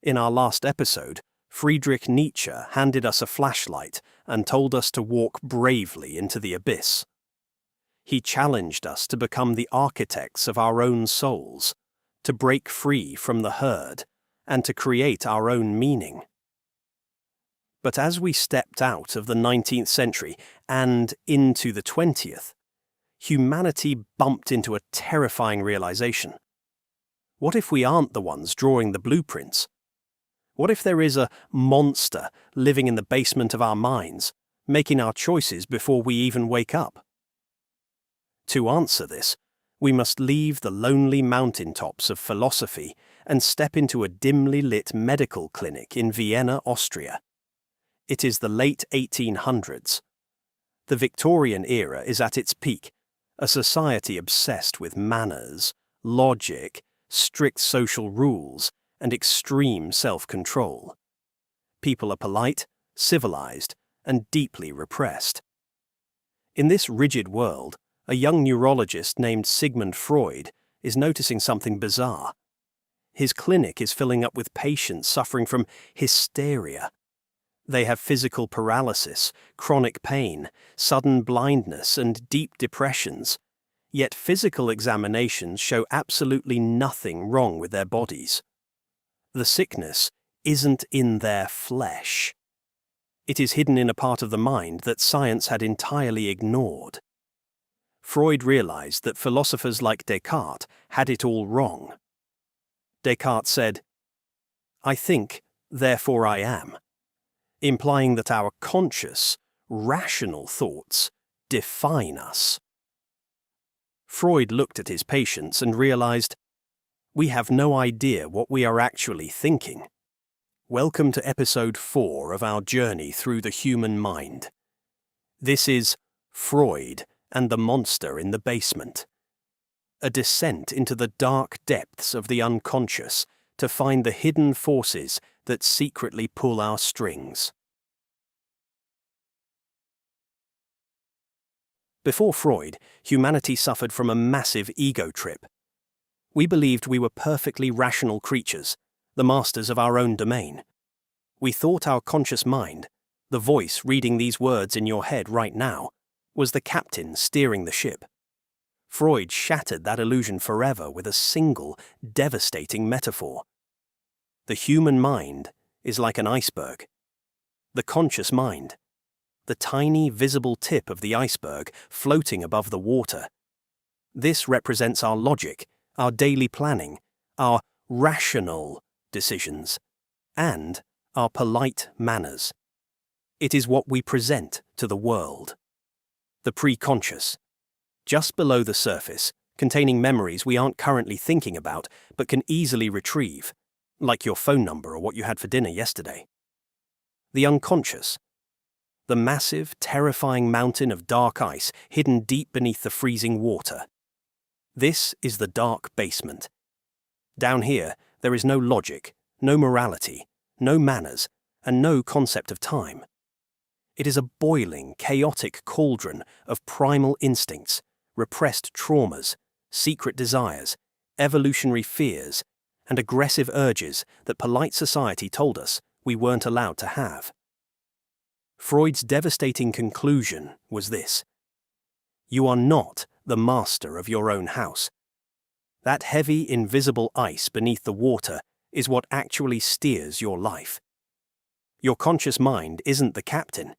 In our last episode, Friedrich Nietzsche handed us a flashlight and told us to walk bravely into the abyss. He challenged us to become the architects of our own souls, to break free from the herd, and to create our own meaning. But as we stepped out of the 19th century and into the 20th, humanity bumped into a terrifying realization. What if we aren't the ones drawing the blueprints? What if there is a monster living in the basement of our minds, making our choices before we even wake up? To answer this, we must leave the lonely mountaintops of philosophy and step into a dimly lit medical clinic in Vienna, Austria. It is the late 1800s. The Victorian era is at its peak, a society obsessed with manners, logic, strict social rules, and extreme self-control. People are polite, civilized, and deeply repressed. In this rigid world, a young neurologist named Sigmund Freud is noticing something bizarre. His clinic is filling up with patients suffering from hysteria. They have physical paralysis, chronic pain, sudden blindness, and deep depressions, yet physical examinations show absolutely nothing wrong with their bodies. The sickness isn't in their flesh. It is hidden in a part of the mind that science had entirely ignored. Freud realized that philosophers like Descartes had it all wrong. Descartes said, "I think, therefore I am," implying that our conscious, rational thoughts define us. Freud looked at his patients and realized, we have no idea what we are actually thinking. Welcome to episode 4 of our journey through the human mind. This is Freud and the Monster in the Basement. A descent into the dark depths of the unconscious to find the hidden forces that secretly pull our strings. Before Freud, humanity suffered from a massive ego trip. We believed we were perfectly rational creatures, the masters of our own domain. We thought our conscious mind, the voice reading these words in your head right now, was the captain steering the ship. Freud shattered that illusion forever with a single, devastating metaphor. The human mind is like an iceberg. The conscious mind, the tiny visible tip of the iceberg floating above the water. This represents our logic, our daily planning, our rational decisions, and our polite manners. It is what we present to the world. The preconscious, just below the surface, containing memories we aren't currently thinking about but can easily retrieve, like your phone number or what you had for dinner yesterday. The unconscious, the massive, terrifying mountain of dark ice hidden deep beneath the freezing water. This is the dark basement. Down here, there is no logic, no morality, no manners, and no concept of time. It is a boiling, chaotic cauldron of primal instincts, repressed traumas, secret desires, evolutionary fears, and aggressive urges that polite society told us we weren't allowed to have. Freud's devastating conclusion was this: you are not the master of your own house. That heavy, invisible ice beneath the water is what actually steers your life. Your conscious mind isn't the captain.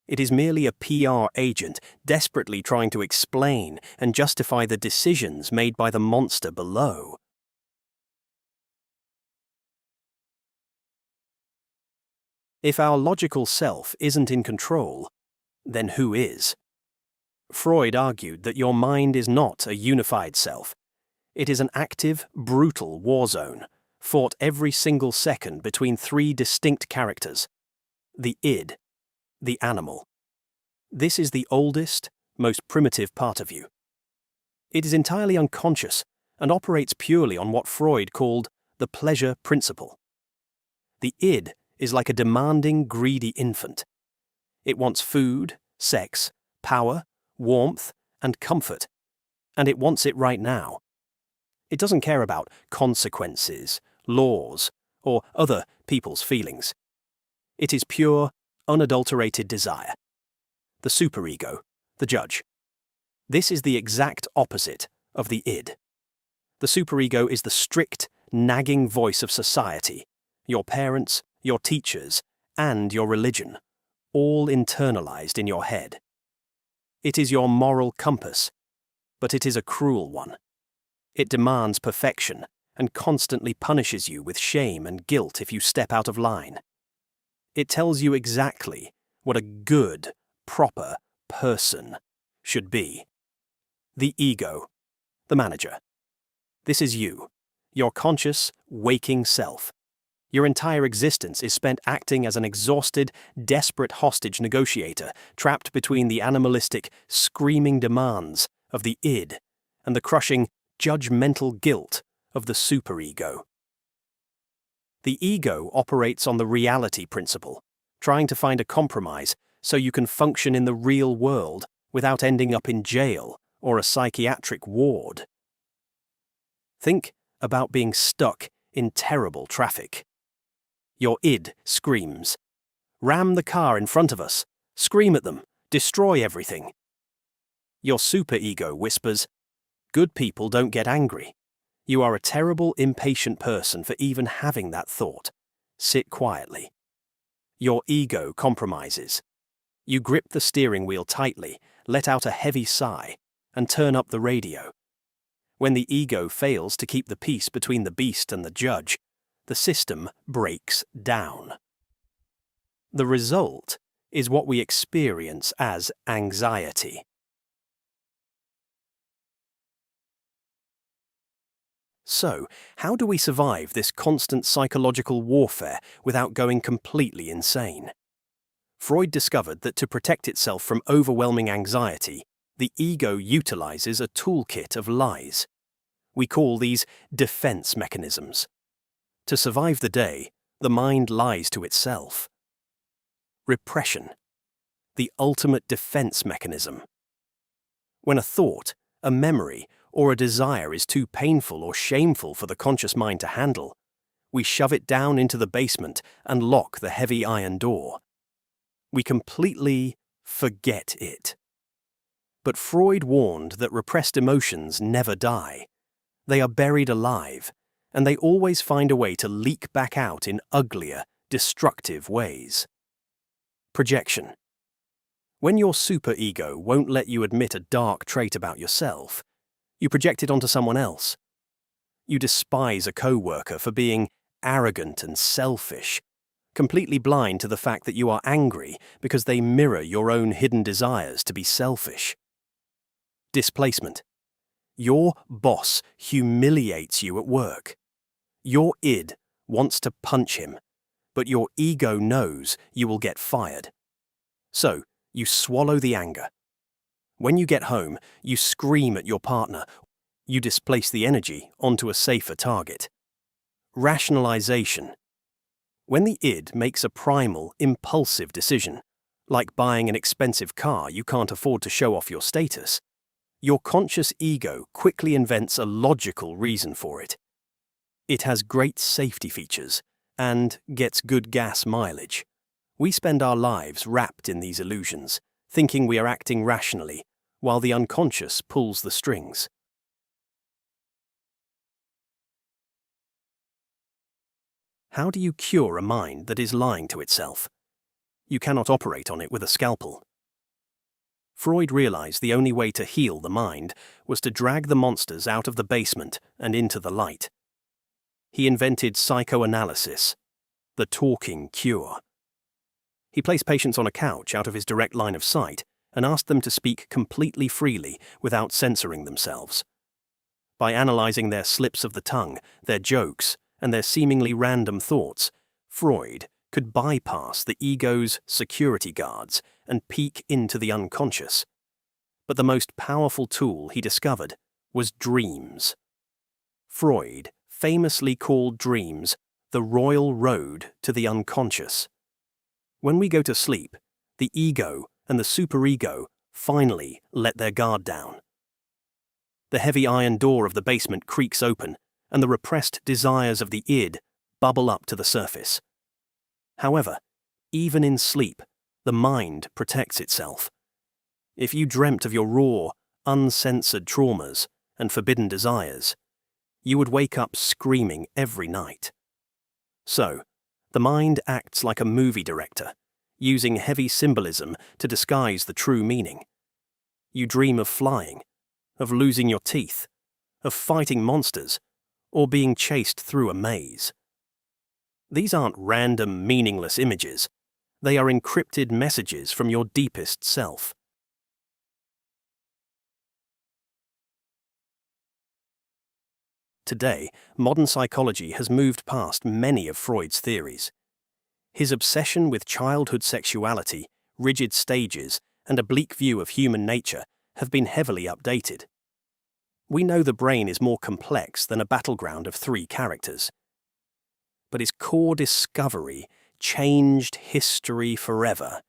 It is merely a PR agent desperately trying to explain and justify the decisions made by the monster below. If our logical self isn't in control, then who is? Freud argued that your mind is not a unified self. It is an active, brutal war zone, fought every single second between 3 distinct characters: the id, the animal. This is the oldest, most primitive part of you. It is entirely unconscious and operates purely on what Freud called the pleasure principle. The id is like a demanding, greedy infant. It wants food, sex, power, warmth, and comfort, and it wants it right now. It doesn't care about consequences, laws, or other people's feelings. It is pure, unadulterated desire. The superego, the judge. This is the exact opposite of the id. The superego is the strict, nagging voice of society, your parents, your teachers, and your religion, all internalized in your head. It is your moral compass, but it is a cruel one. It demands perfection and constantly punishes you with shame and guilt if you step out of line. It tells you exactly what a good, proper person should be. The ego, the manager. This is you, your conscious, waking self. Your entire existence is spent acting as an exhausted, desperate hostage negotiator, trapped between the animalistic, screaming demands of the id and the crushing, judgmental guilt of the superego. The ego operates on the reality principle, trying to find a compromise so you can function in the real world without ending up in jail or a psychiatric ward. Think about being stuck in terrible traffic. Your id screams, "Ram the car in front of us, scream at them, destroy everything." Your superego whispers, "Good people don't get angry. You are a terrible, impatient person for even having that thought. Sit quietly." Your ego compromises. You grip the steering wheel tightly, let out a heavy sigh, and turn up the radio. When the ego fails to keep the peace between the beast and the judge, the system breaks down. The result is what we experience as anxiety. So, how do we survive this constant psychological warfare without going completely insane? Freud discovered that to protect itself from overwhelming anxiety, the ego utilizes a toolkit of lies. We call these defense mechanisms. To survive the day, the mind lies to itself. Repression, the ultimate defense mechanism. When a thought, a memory, or a desire is too painful or shameful for the conscious mind to handle, we shove it down into the basement and lock the heavy iron door. We completely forget it. But Freud warned that repressed emotions never die. They are buried alive, and they always find a way to leak back out in uglier, destructive ways. Projection. When your superego won't let you admit a dark trait about yourself, you project it onto someone else. You despise a co-worker for being arrogant and selfish, completely blind to the fact that you are angry because they mirror your own hidden desires to be selfish. Displacement. Your boss humiliates you at work. Your id wants to punch him, but your ego knows you will get fired. So, you swallow the anger. When you get home, you scream at your partner. You displace the energy onto a safer target. Rationalization. When the id makes a primal, impulsive decision, like buying an expensive car you can't afford to show off your status, your conscious ego quickly invents a logical reason for it. It has great safety features and gets good gas mileage. We spend our lives wrapped in these illusions, thinking we are acting rationally, while the unconscious pulls the strings. How do you cure a mind that is lying to itself? You cannot operate on it with a scalpel. Freud realized the only way to heal the mind was to drag the monsters out of the basement and into the light. He invented psychoanalysis, the talking cure. He placed patients on a couch out of his direct line of sight and asked them to speak completely freely without censoring themselves. By analyzing their slips of the tongue, their jokes, and their seemingly random thoughts, Freud could bypass the ego's security guards and peek into the unconscious. But the most powerful tool he discovered was dreams. Freud famously called dreams the royal road to the unconscious. When we go to sleep, the ego and the superego finally let their guard down. The heavy iron door of the basement creaks open, and the repressed desires of the id bubble up to the surface. However, even in sleep, the mind protects itself. If you dreamt of your raw, uncensored traumas and forbidden desires, you would wake up screaming every night. So, the mind acts like a movie director, using heavy symbolism to disguise the true meaning. You dream of flying, of losing your teeth, of fighting monsters, or being chased through a maze. These aren't random, meaningless images. They are encrypted messages from your deepest self. Today, modern psychology has moved past many of Freud's theories. His obsession with childhood sexuality, rigid stages, and a bleak view of human nature have been heavily updated. We know the brain is more complex than a battleground of 3 characters. But his core discovery changed history forever.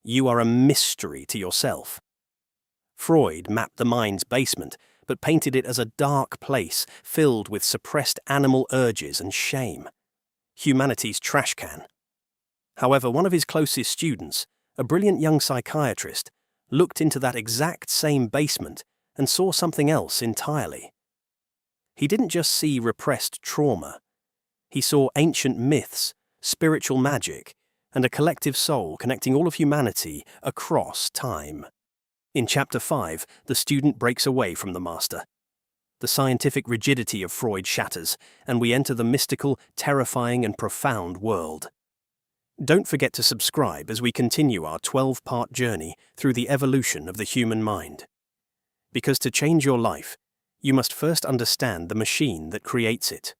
You are a mystery to yourself. Freud mapped the mind's basement, but painted it as a dark place filled with suppressed animal urges and shame. Humanity's trash can. However, one of his closest students, a brilliant young psychiatrist, looked into that exact same basement and saw something else entirely. He didn't just see repressed trauma. He saw ancient myths, spiritual magic, and a collective soul connecting all of humanity across time. In Chapter 5, the student breaks away from the master. The scientific rigidity of Freud shatters, and we enter the mystical, terrifying, and profound world. Don't forget to subscribe as we continue our 12-part journey through the evolution of the human mind. Because to change your life, you must first understand the machine that creates it.